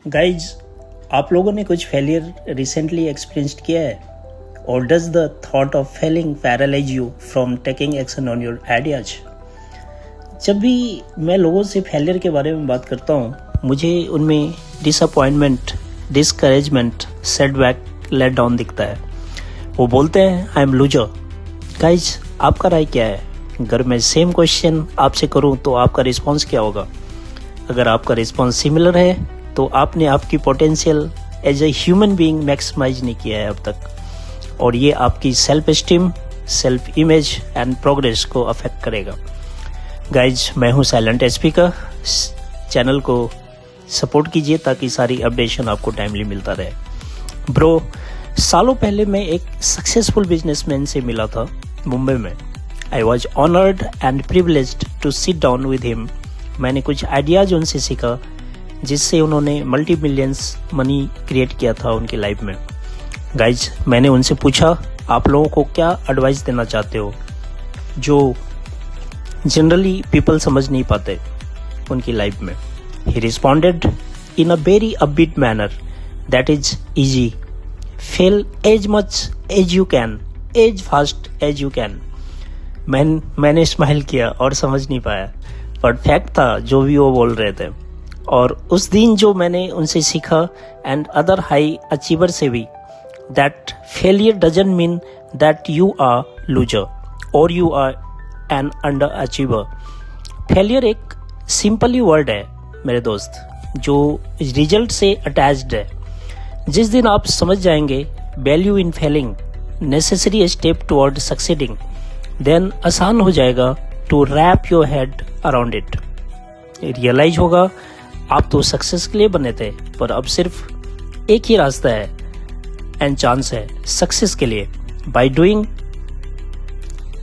Guys, आप लोगों ने कुछ फेलियर रिसेंटली एक्सपीरियंस किया है? और does the thought of Fehling paralyse you from taking action on your ideas? जब भी मैं लोगों से फेलियर के बारे में बात करता हूँ, मुझे उनमें disappointment, discouragement, setback, let down दिखता है। वो बोलते हैं आई एम लूजर। गाइज, आपका राय क्या है? अगर मैं सेम क्वेश्चन आपसे करूँ तो आपका रिस्पॉन्स क्या होगा? अगर आपका रिस्पॉन्स सिमिलर है तो आपने आपकी potential as a human being maximize नहीं किया है अब तक, और ये आपकी self esteem, self image and progress को अफेक्ट करेगा। गाइज, मैं हूँ साइलेंट स्पीकर। चैनल को सपोर्ट कीजिए ताकि सारी अपडेशन आपको टाइमली मिलता रहे। ब्रो, सालों पहले मैं एक सक्सेसफुल बिजनेसमैन से मिला था मुंबई में। I was honoured and privileged to sit down with him. मैंने कुछ आइडियाज उनसे सीखा जिससे उन्होंने मल्टी मिलियंस मनी क्रिएट किया था उनकी लाइफ में। गाइज, मैंने उनसे पूछा आप लोगों को क्या एडवाइस देना चाहते हो जो जनरली पीपल समझ नहीं पाते उनकी लाइफ में। He responded in a very upbeat manner that is easy. Fail as much as you can, as fast as you can. मैंने स्माइल किया और समझ नहीं पाया, पर फैक्ट था जो भी वो बोल रहे थे। और उस दिन जो मैंने उनसे सीखा एंड अदर हाई अचीवर से भी, that failure doesn't mean that you are loser और you are an underachiever. Failure एक सिंपली वर्ड है मेरे दोस्त, जो रिजल्ट से अटैच्ड है। जिस दिन आप समझ जाएंगे value in failing, necessary step toward succeeding, then आसान हो जाएगा to wrap your head around it. Realize होगा आप तो सक्सेस के लिए बने थे, पर अब सिर्फ एक ही रास्ता है एंड चांस है सक्सेस के लिए, बाय डूइंग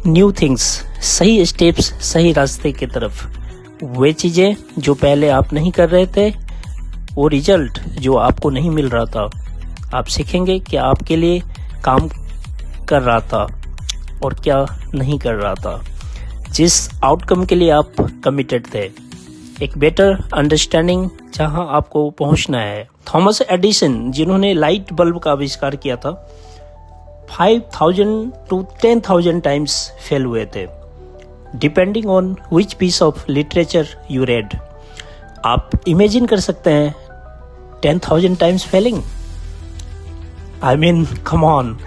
न्यू थिंग्स। सही स्टेप्स सही रास्ते की तरफ, वे चीजें जो पहले आप नहीं कर रहे थे, वो रिजल्ट जो आपको नहीं मिल रहा था, आप सीखेंगे कि आपके लिए काम कर रहा था और क्या नहीं कर रहा था, जिस आउटकम के लिए आप कमिटेड थे। एक बेटर अंडरस्टैंडिंग जहां आपको पहुंचना है। थॉमस एडिसन, जिन्होंने लाइट बल्ब का आविष्कार किया था, 5000 to 10,000 टाइम्स फेल हुए थे, depending on which piece of literature you read. आप इमेजिन कर सकते हैं 10,000 times failing? I mean come on.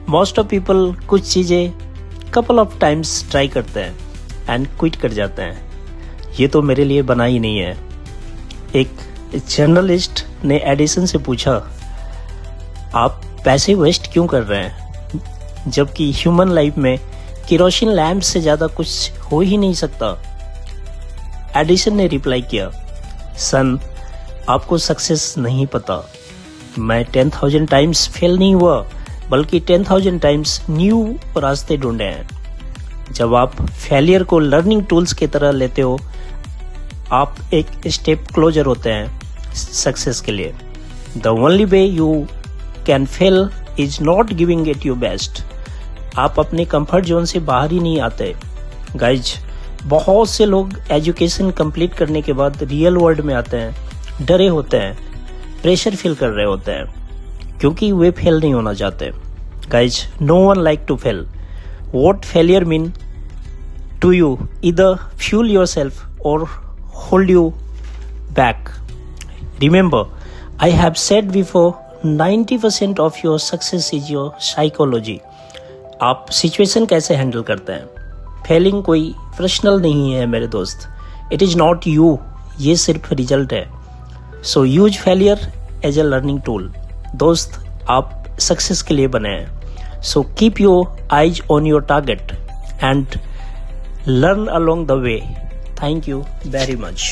Most of people कुछ चीजें कपल ऑफ टाइम्स ट्राई करते हैं एंड क्विट कर जाते हैं। ये तो मेरे लिए बना ही नहीं है। एक जर्नलिस्ट ने एडिसन से पूछा आप पैसे वेस्ट क्यों कर रहे हैं, जबकि ह्यूमन लाइफ में केरोसिन लैम्प से ज्यादा कुछ हो ही नहीं सकता। एडिसन ने रिप्लाई किया, सन, आपको सक्सेस नहीं पता। मैं 10,000 टाइम्स फेल नहीं हुआ, बल्कि 10,000 टाइम्स न्यू रास्ते ढूंढे हैं। जब आप फेलियर को लर्निंग टूल्स की तरह लेते हो, आप एक स्टेप क्लोजर होते हैं सक्सेस के लिए। The only way you can fail is not giving it your best. आप अपने कंफर्ट जोन से बाहर ही नहीं आते। गाइज, बहुत से लोग एजुकेशन कंप्लीट करने के बाद रियल वर्ल्ड में आते हैं, डरे होते हैं, प्रेशर फील कर रहे होते हैं, क्योंकि वे फेल नहीं होना चाहते। Guys, no one like to fail. What failure mean to you either fuel yourself or hold you back. Remember, I have said before, 90% of your success is your psychology. आप situation कैसे handle करते हैं? Fehling कोई personal नहीं है मेरे दोस्त। It is not you, ये सिर्फ रिजल्ट है। So use failure as a learning tool. दोस्त, आप सक्सेस के लिए बने हैं। So keep your eyes on your target and learn along the way. Thank you very much.